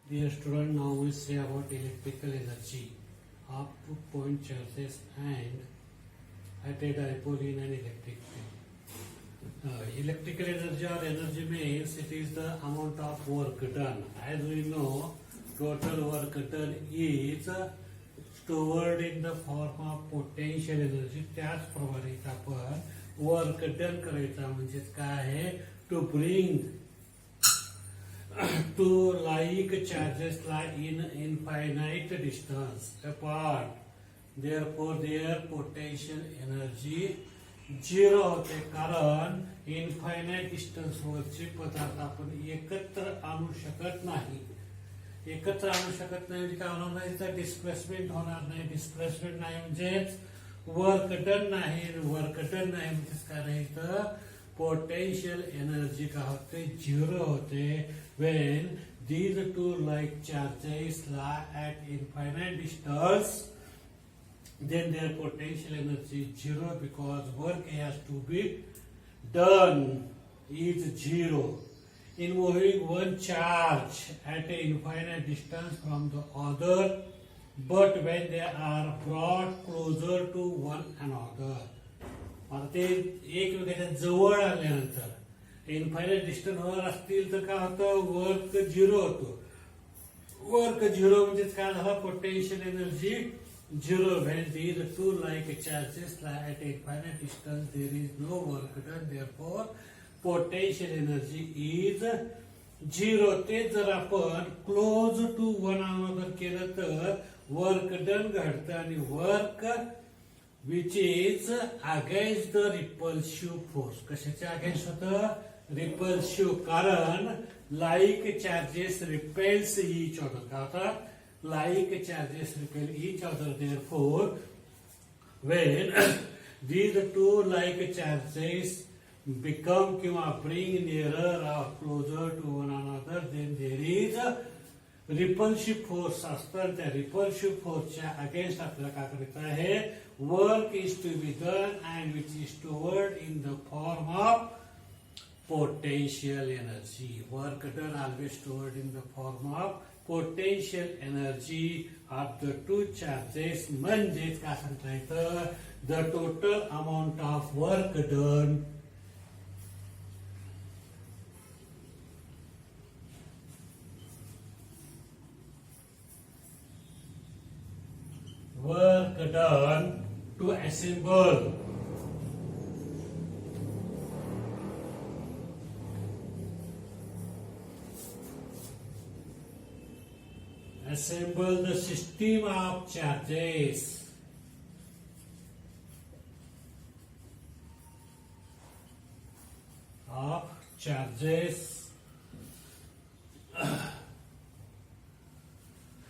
Dear student, now we say about electrical energy of 2-point charges and at a dipole in an electric field. Electrical energy or energy means it is the amount of work done. As we know, total work done is stored in the form of potential energy. त्याचप्रमाणे आपण work done करायचा म्हणजे काय आहे to bring two like charges lie in infinite distance apart. Therefore, their potential energy zero होते कारण infinite distance वरचे पदार्थ आपण एकत्र आणू शकत नाही. एकत्र आणू शकत नाही म्हणजे काय होणार नाही, तर डिस्प्लेसमेंट होणार नाही. डिस्प्लेसमेंट नाही म्हणजेच वर्क डन नाही. वर्क डन नाही म्हणजेच काय नाही, तर पोटेंशियल एनर्जी का होते झिरो होते. when these two like charges lie at infinite distance, then their potential energy is zero because work has to be done is zero in moving one charge at an infinite distance from the other, but when they are brought closer to one another, आता ते एकमेकांच्या जवळ आल्यानंतर infinite distance वर असतील तर काय होतं, वर्क झिरो होतो. वर्क झिरो म्हणजेच काय झालं, potential energy zero. When these two like charges lie at infinite distance there is no work done, therefore potential energy is zero. ते जर आपण क्लोज टू वन अनदर केलं तर वर्क डन घडतं आणि work which is against the repulsive force. कशाच्या against होतं, repulsive. कारण like charges repels each other. काय होतात, like charges repel each other. Therefore when these two like charges become किंवा bring nearer or closer to one another, then there is a repulsive force असतात. त्या repulsive फोर्सच्या against आपल्याला काय करायचं आहे, work is to be done and which is stored in the form of potential energy. Work done always stored in the form of potential energy of the two charges. म्हणजेच काय सांगता येतं, the total amount of work done work done to assemble the system of charges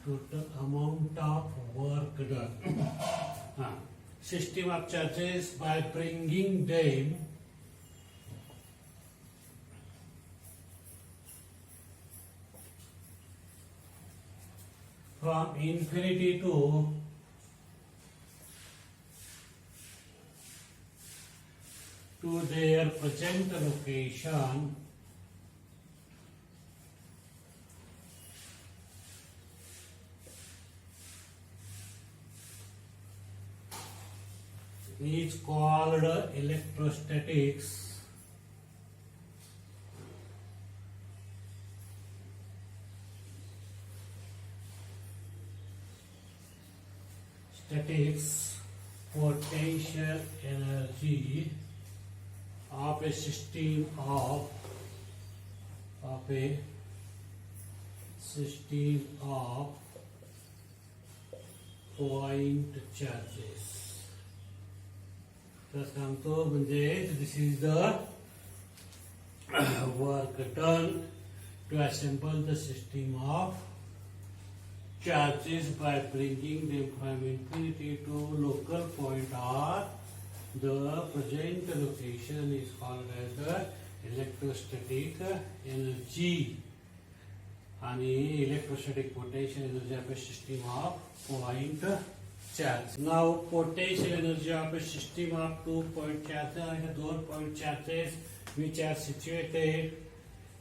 total amount of work done. System of charges by bringing them from infinity to their present location is called electrostatics. Potential energy of a system of point charges. तर सांगतो म्हणजे this is the work done to assemble the system of charges by bringing them from infinity to local point or the present location is called as the electrostatic energy. आणि electrostatic potential energy of a system of point charge. Now potential energy of a system of 2-point charges are 2-point charges which are situated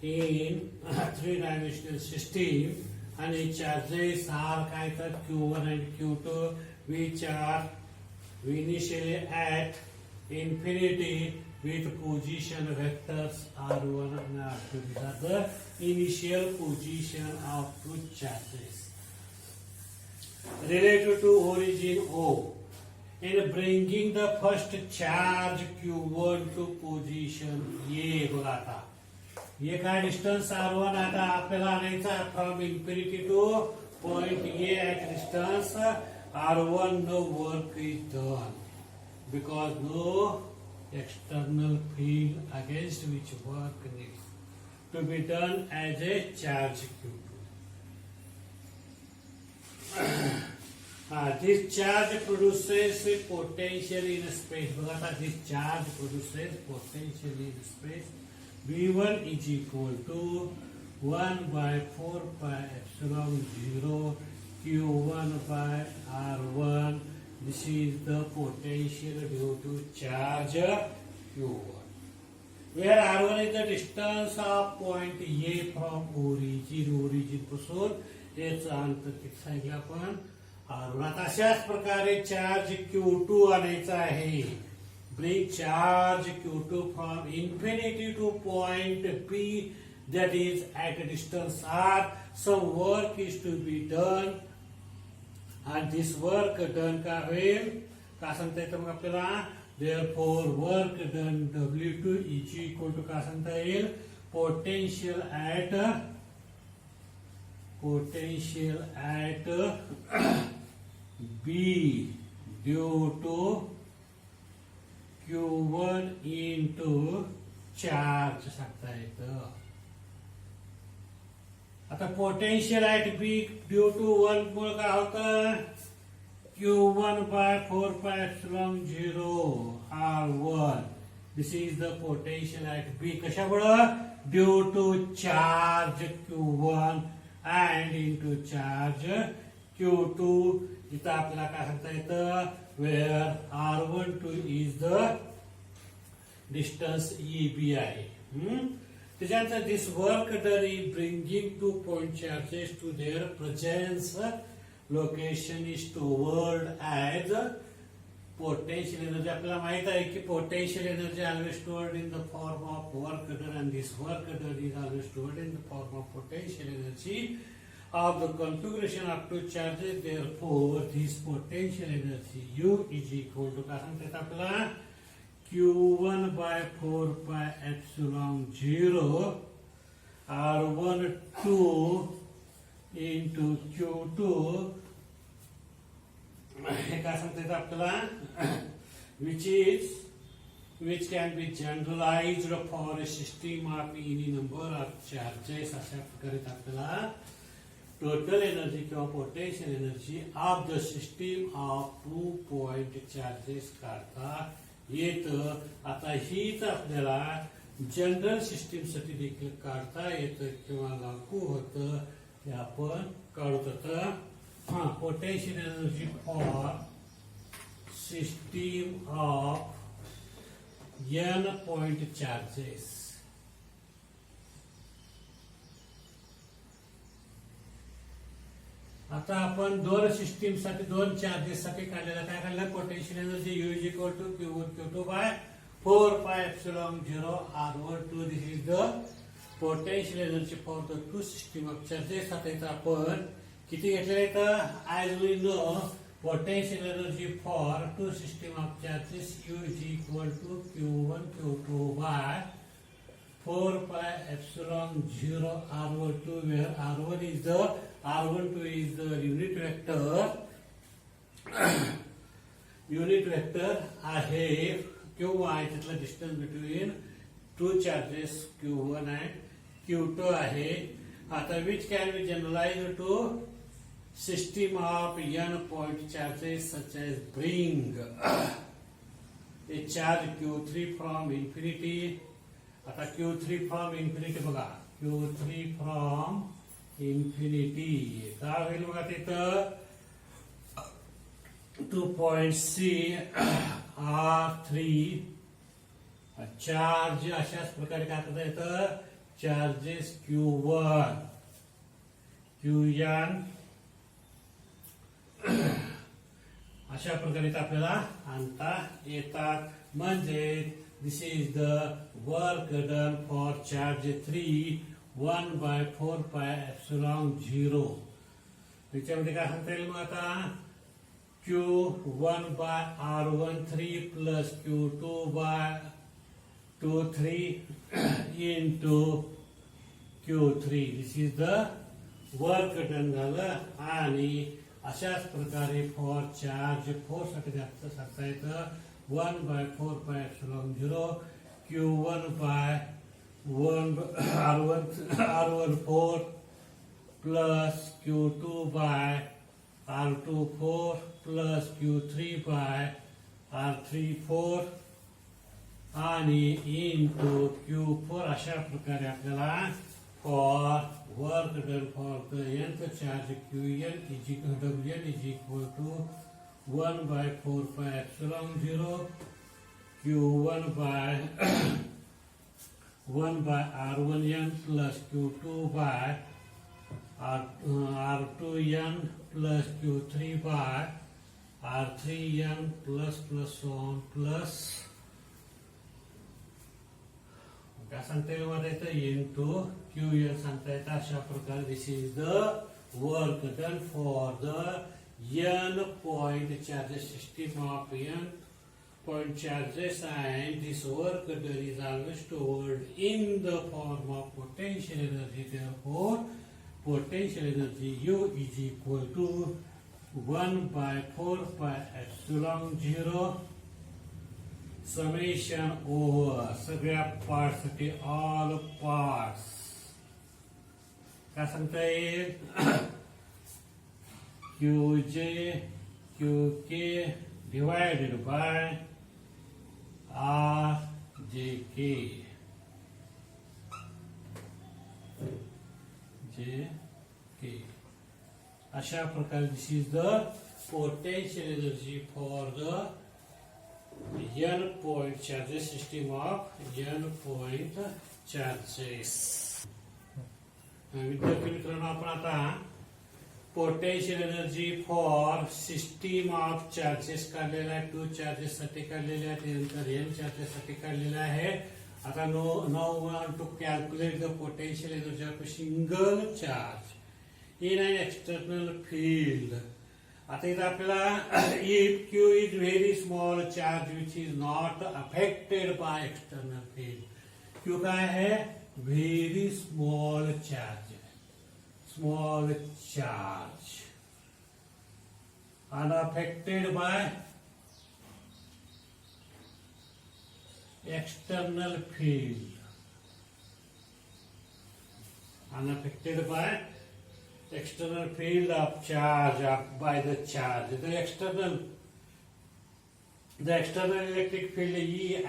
in 3-dimensional system आणि charges R काय तर Q1 and Q2 which are initially at infinity with position vectors R1 and R2. These are the initial position of two charges. Related to origin O, in bringing the first charge Q1 to position A, बघा आता ये काय distance R1 आता आपल्याला आणायचा from infinity to point A at distance R1. No work is done because no external field against which work needs to be done as a charge Q2. This charge produces a potential in space. बघा आता this charge produces potential in space. V1 is equal to 1 by 4 pi epsilon 0 Q1 by R1. This is the potential due to charge Q1. Where R1 is the distance of point A from origin. Origin पासून याचा अंतर किती सांगितलं आपण R1. आता अशाच प्रकारे charge Q2 आणायचा आहे. Bring charge Q2 from infinity to point P, that is at a distance R. Some work is to be done and this work done का होईल का सांगता येतं मग आपल्याला. Therefore work done W2 is equal to का सांगता येईल potential at B due to Q1 into charge सांगता येतं. आता potential at B due to 1 मुळे काय होतं Q1 by 4 pi epsilon 0 R1. This is the potential at B. कशामुळं due to charge Q1 and into charge Q2. इथं आपल्याला काय सांगता येतं where R12 is the distance EB आहे. त्याच्यानंतर this work done in bringing two point charges to their presence location is stored as potential energy. आपल्याला माहित आहे की potential energy always stored in the form of work done and this work done is always stored in the form of potential energy of the configuration of two charges. Therefore this potential energy U is equal to काय सांगतात आपल्याला Q1 by 4 pi epsilon 0 R12 into Q2 हे काय सांगतात आपल्याला which can be generalized for a system of any number of charges. अशा प्रकारे आपल्याला टोटल एनर्जी किंवा potential energy of the system of 2 point charges काढता येतं. आता हीच आपल्याला जनरल सिस्टीम साठी देखील काढता येतं किंवा लागू होतं ते आपण काढू. तर potential energy for system of n point charges. आता आपण दोन सिस्टीम साठी दोन चार्जेस साठी काढलेला काय काढलं potential energy U is equal to Q1 Q2 by 4 pi epsilon 0 R12. This is the potential energy for the two system of charges. आता इथं आपण किती घेतलेलं इथं as we know potential energy for two system of charges U is equal to Q1 Q2 by 4 pi epsilon 0 R12 where R12 is the unit vector आहे किंवा त्यातला distance between two charges Q1 and Q2 आहे. आता which can be generalized to system of n point charges such as bring a charge Q3 from infinity. आता Q3 from infinity बघा Q3 from infinity काय होईल बघा तिथं 2 point C R3 charge अशाच प्रकारे काय करता येतं चार्जेस Q1 Qn अशा प्रकारे आपल्याला आणता येतात. म्हणजे this is the work done for charge 3 1/4πε0. त्याच्यामध्ये काय सांगता येईल मग आता Q1/R13 plus Q2/23 into Q3. This is the work done झालं. आणि अशाच प्रकारे फॉर चार्ज 4 साठी सांगता येतं 1/4πε0 Q1/R14 plus Q2/R24 plus Q3/R34 आणि into Q4. अशा प्रकारे आपल्याला for work done for the nth charge Qn is equal to 1/4πε0 Q1/R1n plus Q2/R2n plus Q3/R3n plus so on plus काय सांगता येईल मला इथं into Qn सांगता येतं. अशा प्रकारे this is the work done for the n point charges system of n point charges, and this work done is always stored in the form of potential energy. Therefore, potential energy U is equal to 1/4πε0 summation over सगळ्या parts साठी all parts. काय सांगता येईल Qj Qk divided by Rjk Jk. अशा प्रकारे this is the potential energy for the n point charges system of n point charges. विद्यार्थी मित्रांनो, आपण आता potential energy for system of charges काढलेला आहे. 2 चार्जेस साठी काढलेले आहे, त्यानंतर n चार्जेस साठी काढलेला आहे. आता now we want to calculate the potential energy of a single charge in an external field. आता इथं आपल्याला if Q is very small charge which is not affected by external field. Q काय है? Very small charge. Small charge unaffected by external field. Unaffected by external field of charge by the charge. The external electric field E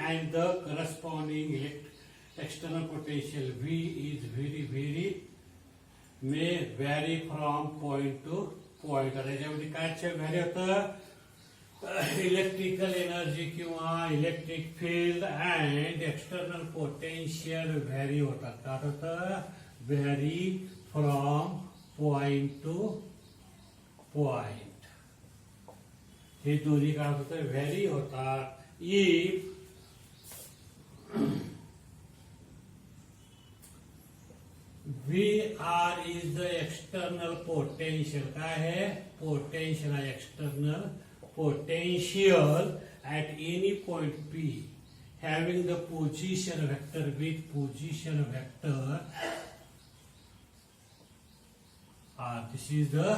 and the corresponding external potential V is very may vary from point to point. त्याच्यामध्ये काय vary होतं? Electrical energy किंवा electric field and external potential vary होतात. काय होतं? Vary from point to point. हे दोन्ही काय होतं? व्हॅरी होतात. If VR is the external potential. काय है? Potential है external potential at any point P having the position vector with position vector R. This is the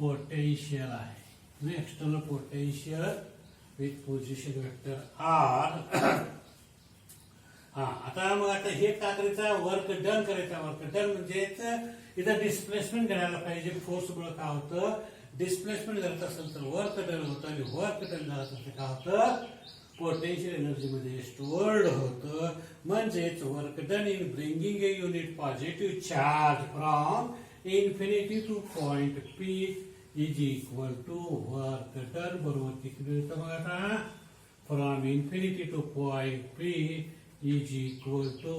potential है. The external potential with position vector R. आता मग आता हे काय करायचं? वर्क डन करायचा. वर्क डन म्हणजे इथं डिस्प्लेसमेंट करायला पाहिजे. फोर्समुळे काय होतं? डिस्प्लेसमेंट करत असेल तर वर्क डन होतं, आणि वर्क डन झालं तर काय होतं? पोटेन्शियल एनर्जी मध्ये स्टोअर्ड होतं. म्हणजेच work done in bringing a unit positive charge from infinity to point P is equal to work done. बरोबर किती मिळतं मग आता? From infinity to point P is equal to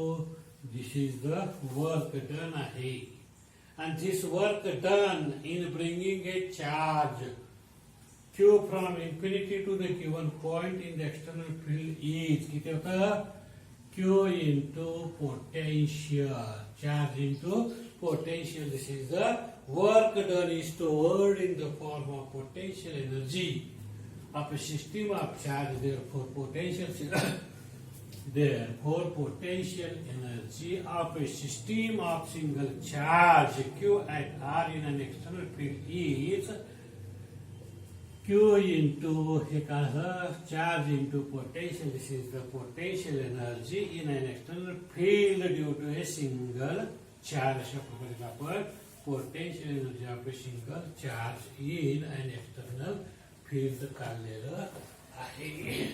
this is the work done आहे. and this work done in bringing a charge Q from infinity to the given point in the external field is किती होतं Q into potential, charge into potential. This is the work done is stored in the form of potential energy of a system of charge. Therefore, potential energy of a system of single charge Q at R in an external field is Q into charge into potential. This is the potential energy in an external field due to a single charge. अशा प्रकारे आपण potential energy of a single charge in an external field काढलेलं आहे.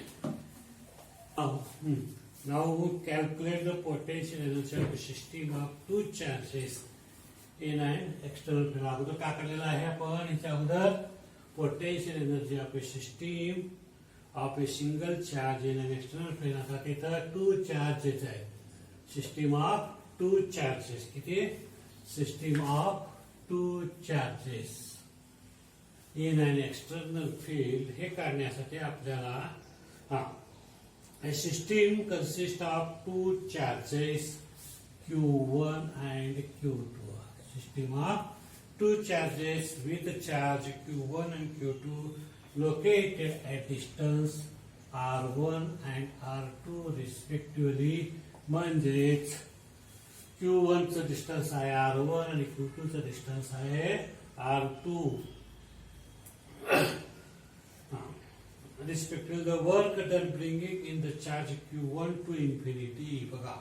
Now we calculate the potential energy of a system of two charges in an external field. अगोदर काय काढलेलं आहे आपण याच्या अगोदर potential energy of a system of a single charge in an external field. आता तिथं two charges आहे. System of two charges. किती? System of two charges in an external field. हे काढण्यासाठी आपल्याला a system consists of two charges Q1 and Q2. System of two charges with charge Q1 and Q2 located at distance R1 and R2 respectively. म्हणजेच Q1 चं distance आहे R1 आणि Q2 चं distance आहे R2. Respectively, the work done bringing in the charge Q1 to infinity. बघा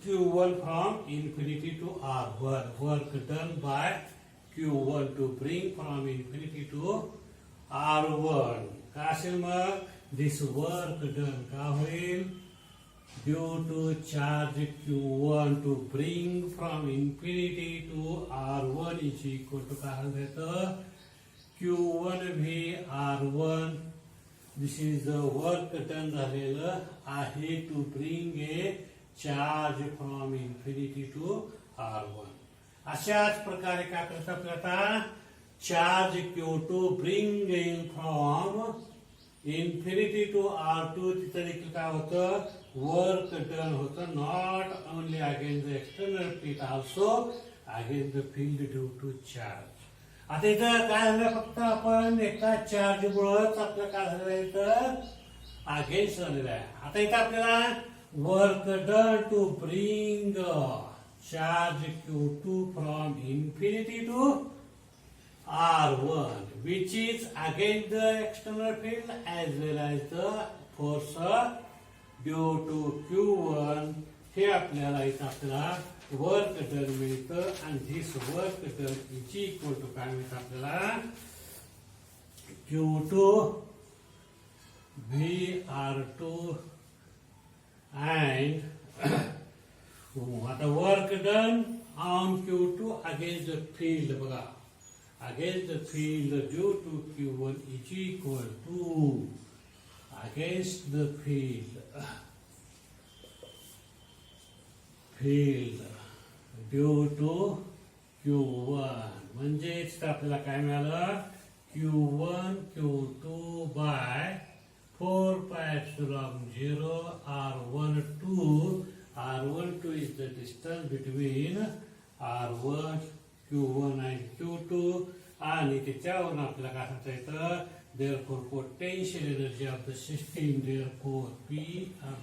Q1 from infinity to R1. Work done by Q1 to bring from infinity to R1. काय असेल मग? This work done का होईल? Due to charge Q1 to bring from infinity to R1 is equal to काय होतं? Q1 v R1. This is the work done झालेलं आहे to bring a charge from infinity to R1. अशाच प्रकारे काय करत आपल्याला charge Q2 bringing from infinity to R2 तिथं देखील काय होतं work done होतं not only against the external field also against the field due to charge. आता इथं काय झालं फक्त आपण एका चार्ज मुळेच आपलं काय झालेलं आहे तर अगेन्स्ट झालेलं आहे. आता इथं आपल्याला work done to bring charge Q2 from infinity to R1 which is against the external field as well as the force due to Q1. हे आपल्याला इथं आपल्याला वर्क डन मिळतं आणि this work done is equal to काय मिळतं आपल्याला Q2 VR2 and आता work done on Q2 against the field. बघा against the field due to Q1 is equal to against the field due to Q1. म्हणजेच आपल्याला काय मिळालं Q1 Q2 by 4 pi epsilon 0 R12. R12 is the distance between R1 Q1 and Q2 आणि त्याच्यावरून आपल्याला काय सांगता येतं therefore potential energy of the system, therefore P of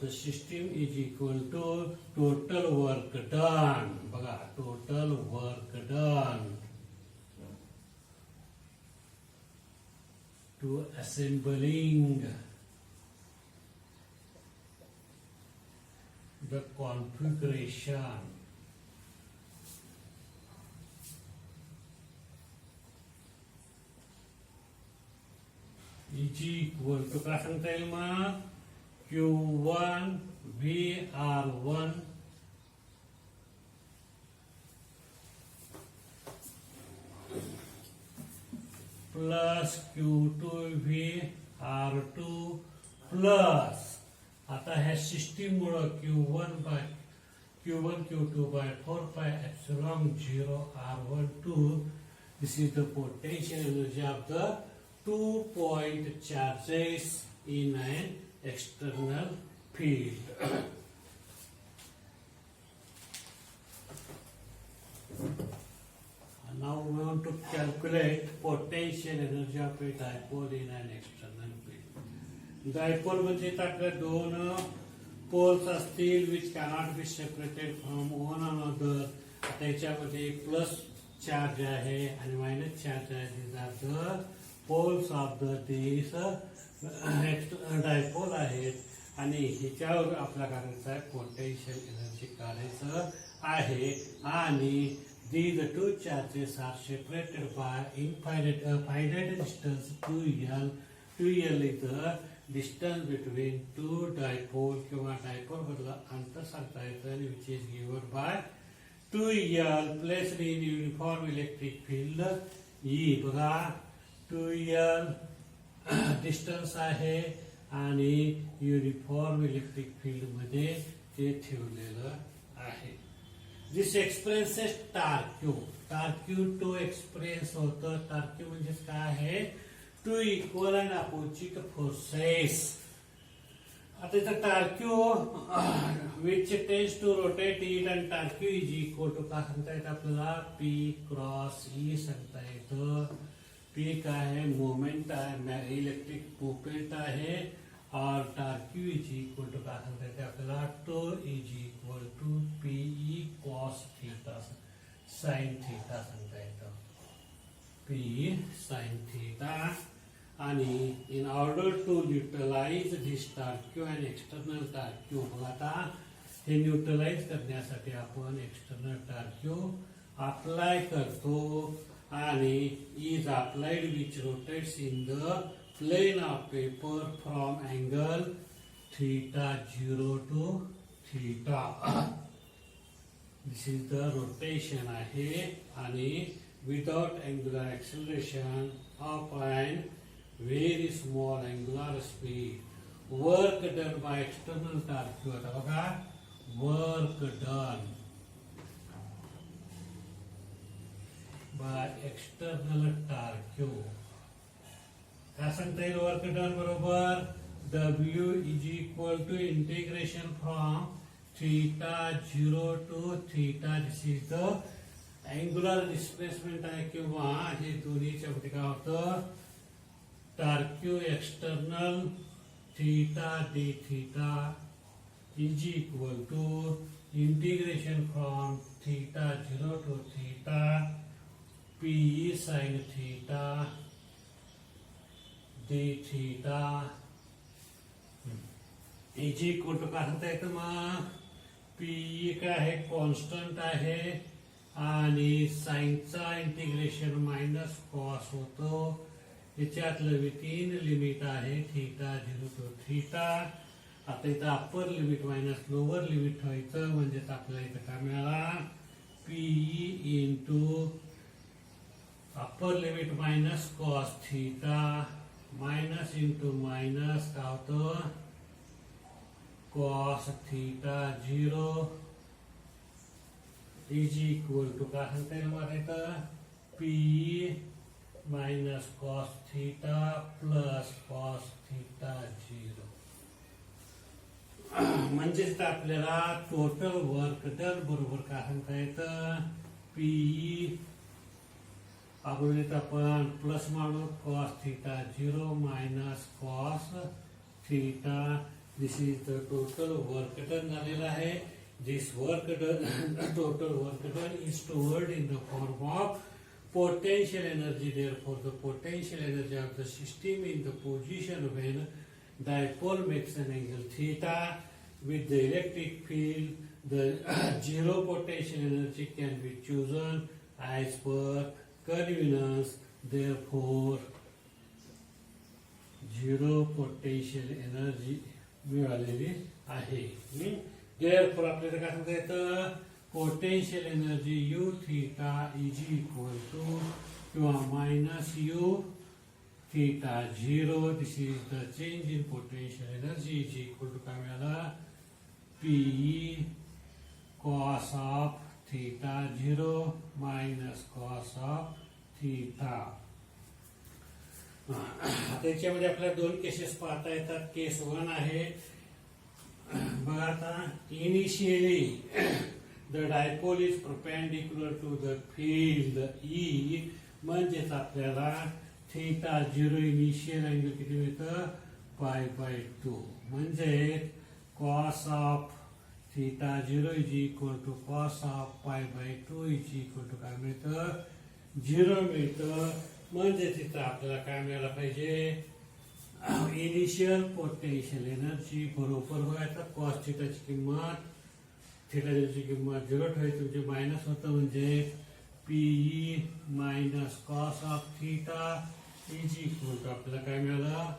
the system is equal to total work done. बघा total work done to assembling the configuration is equal to काय सांगता येईल मग Q1 VR1 plus Q2 VR2 plus आता ह्या system मुळे Q1 Q2 by 4 pi epsilon 0 R12. This is the potential energy of the 2-point charges in an external field. Now we want to calculate potential energy of a dipole in an external field. Dipole म्हणजे आपल्या दोन poles असतील which cannot be separated from one another. त्याच्यामध्ये plus charge आहे आणि minus charge आहे. These are the poles of this dipole आहेत आणि ह्याच्यावर आपल्या करायचं आहे पोटेन्शियल एनर्जी काढायचं आहे. आणि these two charges are separated by finite distance 2L. 2L is the distance between two dipole किंवा dipole बदला अंतर सांगता येतं which is given by 2L placed in uniform electric field. E बघा 2L डिस्टन्स आहे आणि युनिफॉर्म इलेक्ट्रिक फील्ड मध्ये ते ठेवलेलं आहे. This expresses torque. Torque to express होतं. टार्क्यू म्हणजे काय आहे? Two equal and opposite forces. आता इथं torque which tends to rotate it and torque is equal to काय सांगता येतं आपल्याला? पी क्रॉस ई सांगता येतं. पी काय आहे? मोमेंट आहे, इलेक्ट्रिक मोमेंट आहे. और टार्क्यू इज इक्वल टू काय सांगता येते आपल्याला? Tau is equal to PE cos theta sine theta सांगता येतं. P sine theta. आणि in order to neutralise this torque and external torque. मग आता हे न्यूट्रलाइज करण्यासाठी आपण एक्सटर्नल टार्क्यू अप्लाय करतो आणि is applied which rotates in the plane of paper from angle theta 0 to theta. This is the rotation आहे आणि without angular acceleration of an very small angular speed. Work done by external torque. आता बघा work done by external torque. काय सांगता येईल? Work done बरोबर W is equal to integration from theta 0 to theta. This is the angular displacement आहे किंवा हे दोन्हीच्या मध्ये काय होतं? Torque external theta d theta is equal to integration from theta 0 to theta PE sine theta d theta is equal to काय सांगता येतं? मग पीई काय आहे? कॉन्स्टंट आहे आणि साइनचा इंटिग्रेशन मायनस कॉस होतो. याच्यातलं 3 लिमिट आहे थीटा 0 टू थीटा. आता इथं upper limit minus lower limit ठेवायचं म्हणजेच आपल्याला इथं काय मिळाला? PE into upper limit minus cos theta minus into minus का होतं? Cos theta 0 is equal to काय सांगता येईल मला इथं? P minus cos theta plus cos theta 0. म्हणजेच आपल्याला टोटल वर्क डन बरोबर काय सांगता येतं? पीई अगोदर आपण प्लस मानू cos theta 0 minus cos theta. This is the total work done झालेलं आहे. This work done total work done is stored in the form of potential energy. Therefore the potential energy of the system in the position when dipole makes an angle theta with the electric field, the zero potential energy can be chosen as per convenience. Therefore zero potential energy मिळालेली आहे. Therefore आपल्याला काय सांगता येतं? Potential energy U theta is equal to किंवा minus U theta 0. This is the change in potential energy is equal to काय मिळाला P cos of theta 0 minus cos of theta. त्याच्यामध्ये आपल्याला दोन केसेस पाहता येतात. केस 1 आहे बघा आता initially the dipole is perpendicular to the field E म्हणजेच आपल्याला थीटा 0 इनिशियल अँगल किती मिळतं π/2 म्हणजे cos of theta 0 is equal to cos of π/2 is equal to काय मिळतं 0 मिळतं. म्हणजे तिथं आपल्याला काय मिळायला पाहिजे इनिशियल पोटेन्शियल एनर्जी बरोबर व्हायचा कॉस थीटाची किंमत थीटा 0ची किंमत 0 ठेवायची म्हणजे मायनस होतं म्हणजे PE minus cos of theta is equal to आपल्याला काय मिळालं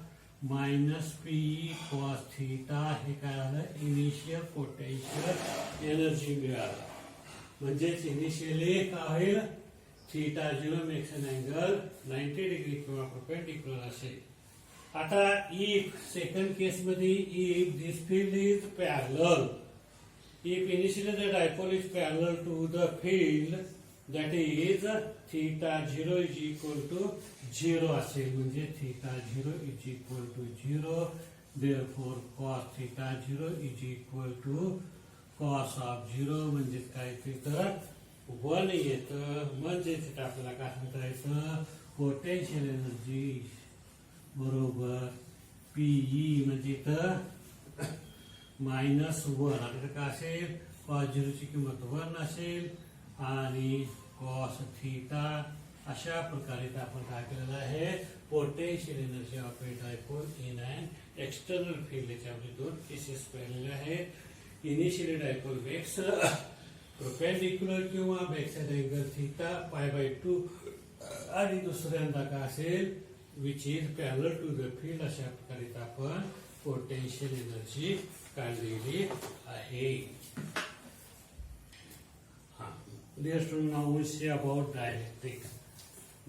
मायनस पीई कॉस थीटा. हे काय झालं इनिशियल पोटेन्शियल एनर्जी मिळालं. म्हणजेच इनिशियली काय होईल theta 0 makes an angle 90 degree किंवा परपेंडिक्युलर असेल. आता इफ सेकंड केस मध्ये if this field is parallel if initially the dipole is parallel to the field that is theta 0 is equal to 0 असेल म्हणजे theta 0 is equal to 0. therefore cos theta 0 is equal to cos of 0 म्हणजे काय तिथं 1 येतं. म्हणजे तिथं आपल्याला काय सांगता येतं पोटेन्शियल एनर्जी बरोबर पीई म्हणजे इथं -1. आता काय असेल कॉस 0 ची किंमत 1 असेल आणि कॉस थीटा. अशा प्रकारे आपण काय केलेलं आहे potential energy of a dipole in and external field याच्यामध्ये दोन केसेस पाहिलेले आहेत. इनिशियली डायपोल मेक्स परपेंडिक्युलर किंवा मेक्स एन अँगल थीटा π/2 आणि दुसऱ्यांदा काय असेल which is parallel to the field. अशा प्रकारे आपण पोटेन्शियल एनर्जी काढलेली आहे. Dear student, now we see about dielectric.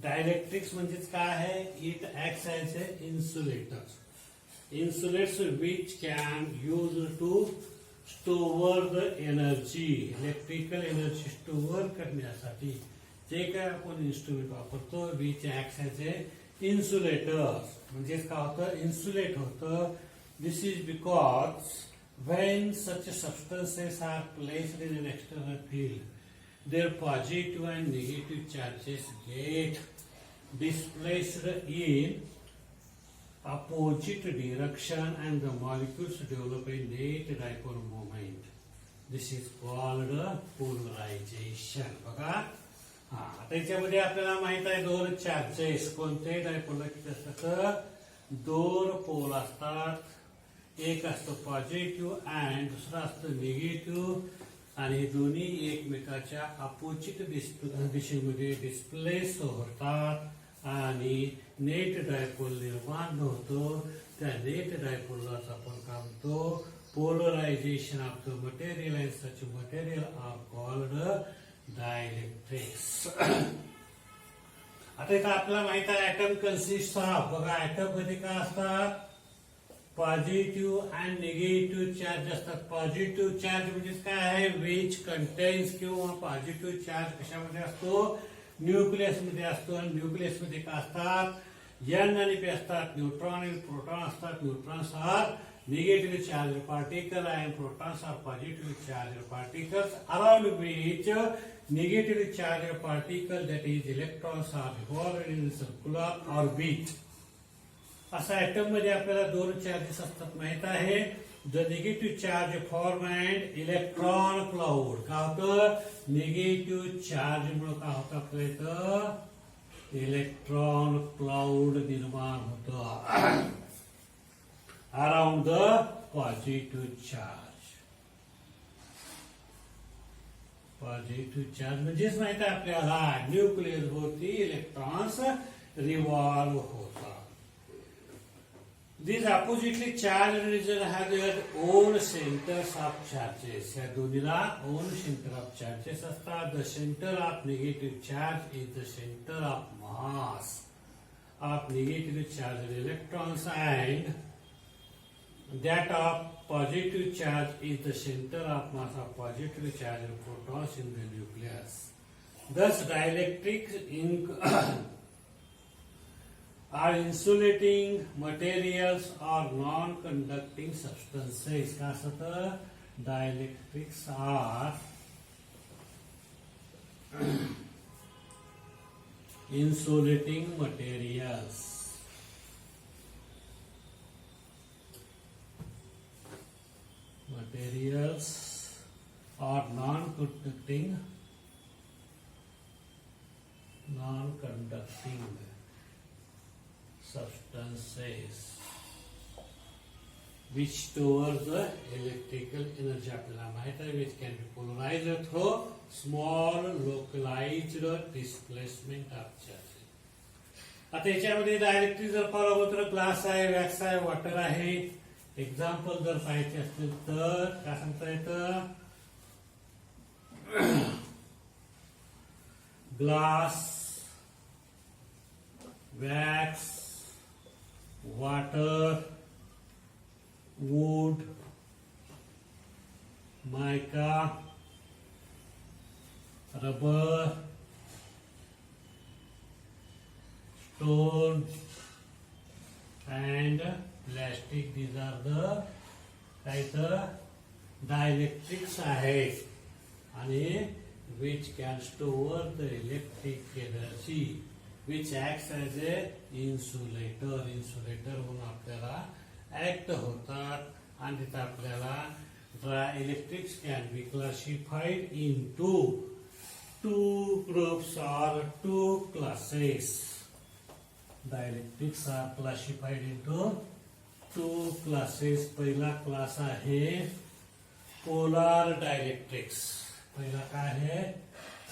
Dielectrics म्हणजेच काय आहे it acts as a insulator. Insulates which can use to store the energy. Electrical energy store करण्यासाठी जे काय आपण इन्स्ट्रुमेंट वापरतो which acts as a insulator. म्हणजेच काय होतं इन्सुलेट होतं. This is because when such substances are placed in an external field, their positive and negative charges get displaced in opposite direction and the molecules develop a net dipole moment. This is called polarization. बघा त्याच्यामध्ये आपल्याला माहित आहे दोन charges कोणते dipole असतात दोन pole असतात. एक असतं पॉझिटिव्ह अँड दुसरा असतं निगेटिव्ह आणि हे दोन्ही एकमेकाच्या अपोजिट दिशेमध्ये डिस्प्लेस होतात आणि नेट डायपोल निर्माण होतो. त्या नेट डायपोललाच आपण काय म्हणतो polarisation of the material and such material are called dielectrics. आता इथं आपल्याला माहित आहे ऍटम कन्सिस्ट ऑफ बघा ऍटम मध्ये काय असतात पॉझिटिव्ह अँड निगेटिव्ह चार्ज असतात. पॉझिटिव्ह चार्ज म्हणजे काय आहे विच कंटेन्स किंवा पॉझिटिव्ह चार्ज कशामध्ये असतो न्यूक्लियस मध्ये असतो. आणि न्यूक्लियस मध्ये काय असतात एन आणि पी असतात. न्यूट्रॉन आणि प्रोटॉन असतात. Neutrons are negatively charged particle and protons are positively charged particles around which negatively charged particle that is electrons are revolved in circular orbit. असा ऍटम मध्ये आपल्याला दोन चार्जेस असतात माहित आहे. The negative charge form and electron cloud काय होतं negative charge मुळे काय होतं आपल्या इथं इलेक्ट्रॉन क्लाउड निर्माण होतं around the positive charge. Positive charge म्हणजेच माहित आहे आपल्याला न्यूक्लियस होती इलेक्ट्रॉन्स रिव्हॉल्व होतात. These oppositely charged regions have their own centers of charges. या दोन्हीला own center of charges असतात. The center of negative charge is the center of mass of negatively charged electrons and that of positive charge is the center of mass of positively charged protons in the nucleus. Thus, dielectrics are insulating materials or non-conducting substances. का असं तर dielectrics are insulating materials. Materials are non-conducting substances which store the electrical energy आपल्याला माहित आहे, which can be polarized through small localized displacement of charge. आता याच्यामध्ये directly जर पाहिलं तर ग्लास आहे, वॅक्स आहे, वॉटर आहे. एक्झाम्पल जर पाहायचे असतील तर काय सांगता येतं, glass, wax, water, wood, mica, rubber, stone and plastic. These are the dielectrics आहेत आणि which can store the electric energy which acts as a insulator. Insulator म्हणून आपल्याला ऍक्ट होतात आणि तिथे आपल्याला electrics can be classified into two groups or two classes. Dielectrics are classified into two classes. पहिला class आहे पोलार डायलेक्ट्रिक्स. पहिला काय आहे,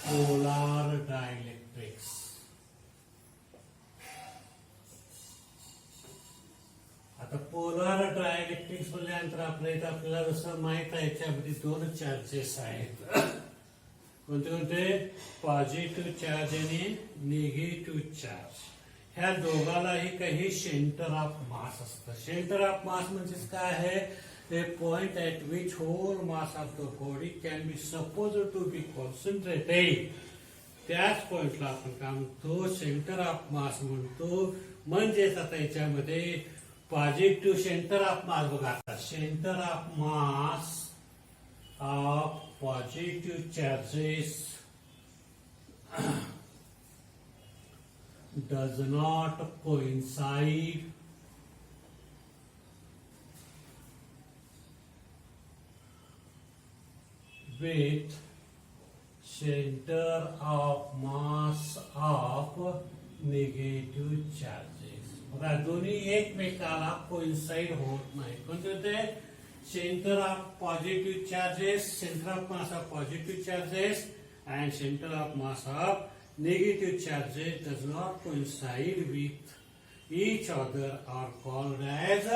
पोलार डायलेक्ट्रिक्स. आता पोलार डायलेक्ट्रिक्स म्हटल्यानंतर आपल्याला जसं माहित आहे याच्यामध्ये दोन चार्जेस आहेत. कोणते कोणते, पॉझिटिव्ह चार्ज आणि निगेटिव्ह चार्ज. ह्या दोघालाही काही सेंटर ऑफ मास असतं. सेंटर ऑफ मास म्हणजे काय आहे, a point at which whole mass of the body can be supposed to be concentrated. त्याच पॉइंटला आपण काय म्हणतो, सेंटर ऑफ मास म्हणतो. म्हणजेच आता याच्यामध्ये पॉझिटिव्ह सेंटर ऑफ मास बघा, centre of mass of positive charges does not coincide with center of mass of negative charges. बघा दोन्ही एकमेकाला कोइन्साइड होत नाही. कोणते होते, centre of positive charges, centre of mass of positive charges and center of mass of negative charges does not coincide with each other are called as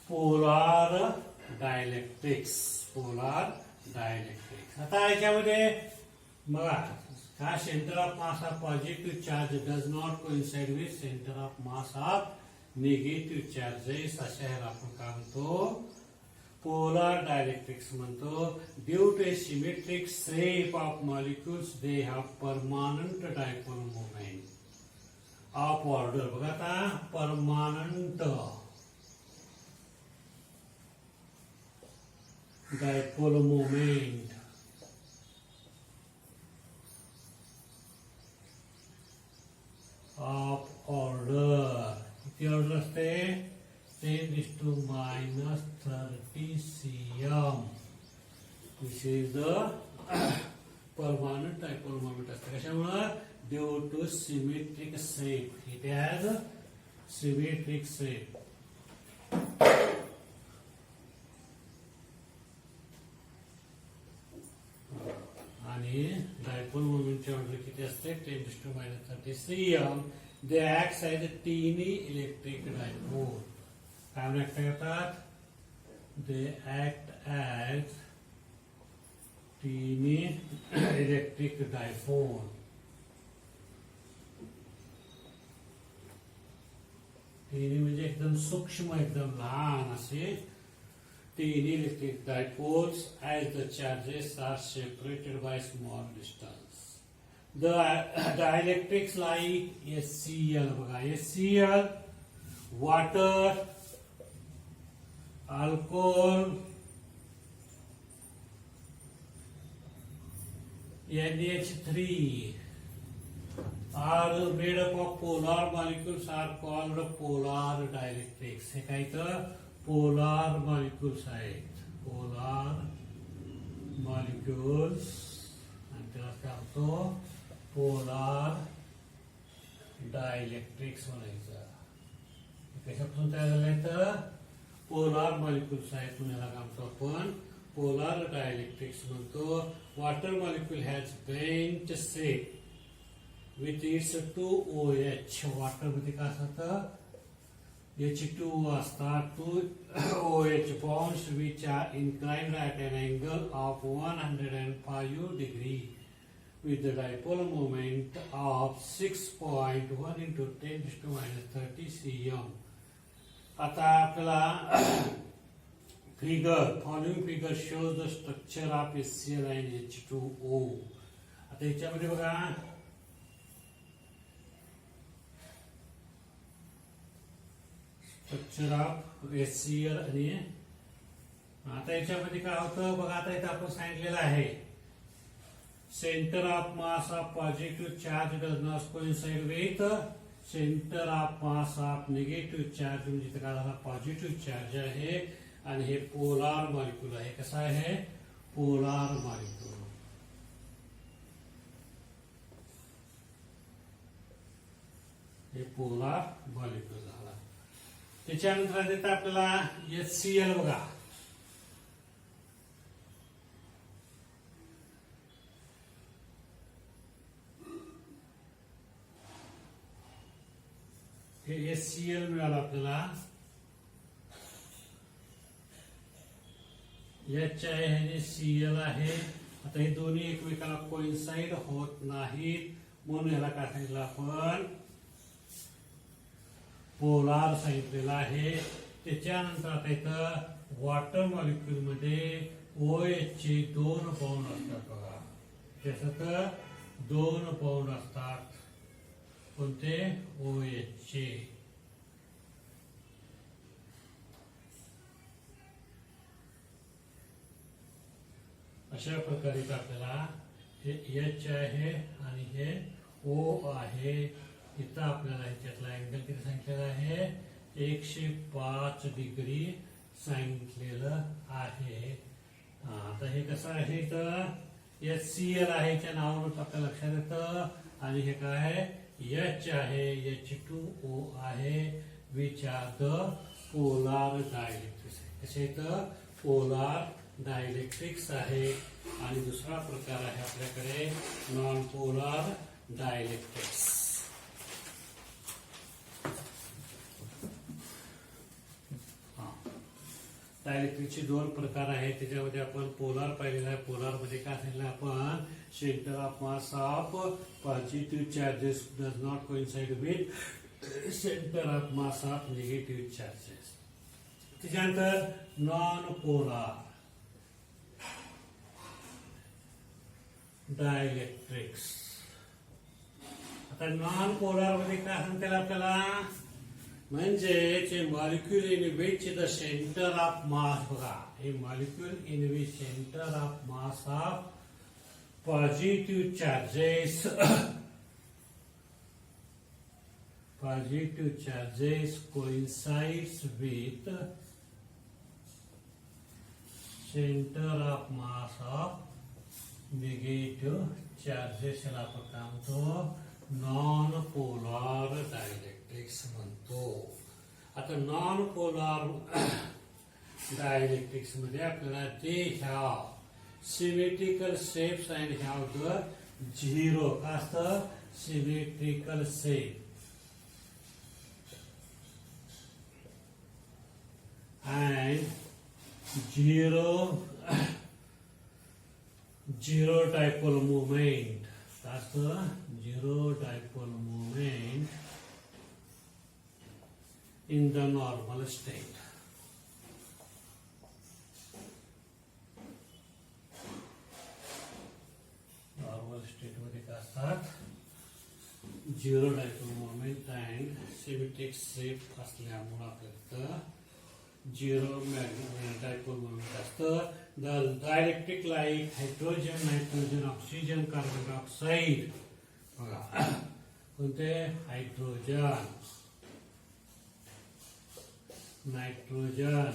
polar dielectrics. Polar dielectrics. आता याच्यामध्ये बघा हा centre of mass of positive charge does not coincide with centre of mass of negative charges. अशा ह्याला आपण काय म्हणतो, polar dielectrics म्हणतो. Due to asymmetric shape of molecules they have permanent dipole moment of order. बघा आता permanent dipole moment of order. किती order असते, 10⁻³ cm. This is the permanent dipole moment असते. कशामुळे, due to symmetric shape. It has symmetric shape. आणि dipole मोमेंटची order किती असते, 10⁻³ cm. They act as a teeny electric dipole. काय act करतात, they act as teeny electric dipole. टीनी म्हणजे एकदम सूक्ष्म, एकदम लहान असे तीन electric dipoles as the charges are separated by small distance. The dielectrics like HCl बघा, HCl water, alcohol, NH3 are made up of polar molecules are called polar dielectrics. हे काय तर polar molecules आहेत, polar molecules आणि त्याला काय होतो polar dielectrics म्हणायचं. कशापासून तयार झालंय तर पोलार मॉलिक्युल्स आहेत म्हणून याला काय म्हणतो आपण पोलार डायलेक्ट्रिक्स म्हणतो. Water molecule has bent shape with its 2OH. Water मध्ये काय असतं H2 असतात, 2OH bonds which are inclined at an angle of 105 degree with the dipole moment of 6.1 into 10⁻³ cm. आता आपल्याला figure following figure shows the structure of HCl and H2O. आता याच्यामध्ये बघा structure of HCl आणि आता याच्यामध्ये काय होतं बघा. आता इथे आपण सांगितलेलं आहे center of mass of positive charge does not coincide with center of mass of negative charge. म्हणजे इथे काय झाला पॉझिटिव्ह चार्ज आहे आणि हे पोलार मॉलिक्यूल आहे. कसा आहे पोलार मॉलिक्यूल. हे पोलार मॉलिक्यूल झाला. त्याच्यानंतर देतात आपल्याला HCl बघा. हे HCl मिळालं आपल्याला. H आहे आणि Cl आहे. आता हे दोन्ही एकमेकाला कोइन्साइड होत नाहीत म्हणून याला काय सांगितलं आपण पोलार सांगितलेलं आहे. त्याच्यानंतर आता इथं वॉटर मॉलिक्यूल मध्ये OH चे 2 बाउंड असतात बघा. त्याच्यात 2 बाउंड असतात. कोणते OH चे. अशा प्रकारे आपल्याला हे H आहे आणि हे O आहे. इथं आपल्याला ह्याच्यातला अँगल किती सांगितलेला आहे 105 डिग्री सांगितलेलं आहे. आता हे कसं आहे तर HCl आहे च्या नावावरून आपल्या लक्षात येतं. आणि हे काय आहे H आहे H2O आहे which are the polar dielectrics. कसे इथं पोलार डायलेक्ट्रिक्स आहे. आणि दुसरा प्रकार आहे आपल्याकडे नॉन पोलार डायलेक्ट्रिक्स. डायलेक्ट्रिकचे 2 प्रकार आहेत. त्याच्यामध्ये आपण पोलार पाहिलेला आहे. पोलार मध्ये काय सांगितलं आपण centre of mass of positive charges does not coincide with centre of mass of negative charges. त्याच्यानंतर नॉन पोलार डायलेक्ट्रिक्स. आता नॉन पोलार मध्ये काय सांगतील आपल्याला म्हणजे जे molecule in which the centre of मास बघा. हे molecule in which centre of mass of positive charges coincides with center of mass of negative charges. याला आपण काय म्हणतो नॉन पोलार डायलेक्ट्रिक्स म्हणतो. आता नॉन पोलार डायलेक्ट्रिक्स मध्ये आपल्याला ते ह्या symmetrical shapes and have the zero. काय असतं symmetrical shape and zero dipole movement. काय असतं zero dipole movement in the normal state. Normal state मध्ये काय असतात? Zero dipole moment and symmetric shape असल्यामुळे आपल्याला झिरो डायपोल मोमेंट असतं. The dielectric like hydrogen, nitrogen, oxygen, carbon dioxide. बघा कोणते? Hydrogen, nitrogen,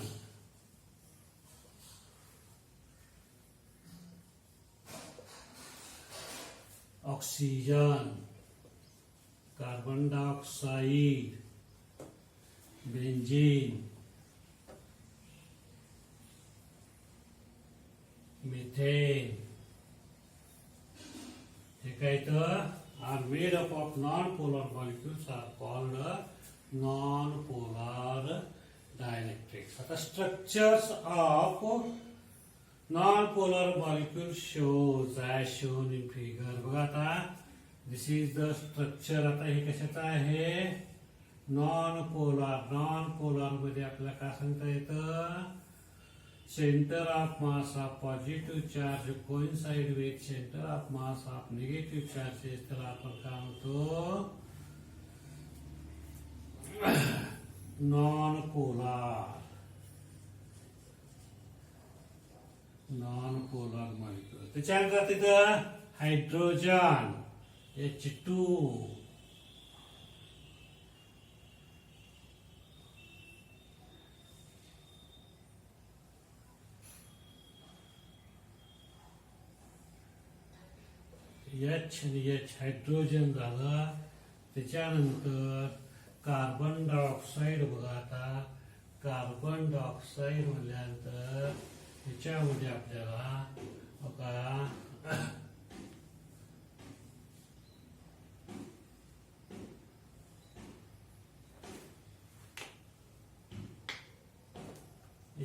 oxygen, carbon dioxide, benzene, methane, हे काय तर are made up of non-polar molecules are called non-polar dielectrics. आता structures of non-polar molecules shows as shown in figure. बघा आता this is the structure. आता हे कशाचं आहे? non-polar मध्ये आपल्याला काय सांगता येतं? Center of mass of positive charge coincide with center of mass of negative charges. तर आपण काय म्हणतो? non-polar molecule. त्याच्यानंतर तिथं हायड्रोजन H2, H आणि H हायड्रोजन झाला. त्याच्यानंतर कार्बन डायऑक्साईड. बघा आता कार्बन डायऑक्साईड म्हणल्यानंतर त्याच्यामध्ये आपल्याला बघा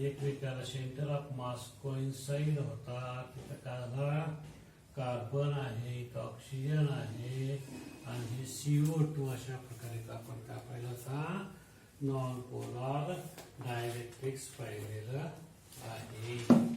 एकमेकाला सेंटर ऑफ मास कोइन्साइड होता. तिथं काय झाला? कार्बन आहे, इथं ऑक्सिजन आहे आणि CO2. अशा प्रकारे आपण काय पाहिलं? नॉन पोलार डायलेक्ट्रिक्स पाहिलेलं आहे.